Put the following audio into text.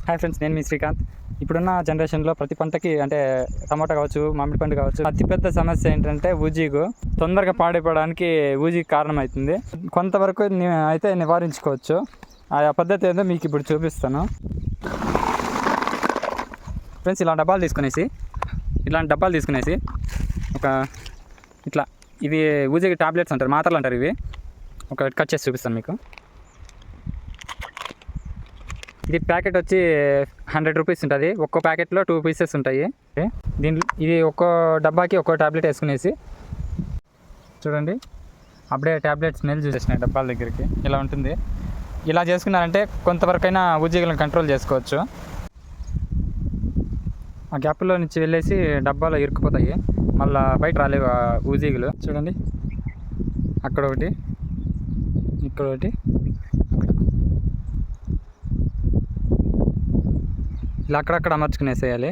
Hi friends, నేను మీ శ్రీకాంత్. ఇప్పుడున్న జనరేషన్లో ప్రతి పంటకి అంటే టమాటా కావచ్చు, మామిడి పండు కావచ్చు, అతిపెద్ద సమస్య ఏంటంటే ఊజీగు. తొందరగా పాడైపోవడానికి ఊజీకి కారణమవుతుంది. కొంతవరకు అయితే నివారించుకోవచ్చు. ఆ పద్ధతి ఏదో మీకు ఇప్పుడు చూపిస్తాను ఫ్రెండ్స్. ఇలాంటి డబ్బాలు తీసుకునేసి ఒక ఇట్లా ఇవి ఊజీకి టాబ్లెట్స్ అంటారు, మాత్రలు అంటారు. ఇవి ఒక కట్ చేసి చూపిస్తాను మీకు. ఇది ప్యాకెట్ వచ్చి 100 రూపీస్ ఉంటుంది. ఒక్కో ప్యాకెట్లో 2 పీసెస్ ఉంటాయి. ఇది ఒక్కో డబ్బాకి ఒక్కో ట్యాబ్లెట్ వేసుకునేసి చూడండి. అప్పుడే ట్యాబ్లెట్ స్మెల్ చూసేసినాయి డబ్బాల దగ్గరికి. ఇలా ఉంటుంది. ఇలా చేసుకున్నారంటే కొంతవరకైనా ఊజీలను కంట్రోల్ చేసుకోవచ్చు. ఆ గ్యాప్లో నుంచి వెళ్ళేసి డబ్బాలో ఇరుక్కుపోతాయి, మళ్ళీ బయట రాలేవు ఊజీగులు. చూడండి, అక్కడ ఒకటి, ఇక్కడ ఒకటి, ఇలా అక్కడక్కడ అమర్చుకునేసేయాలి.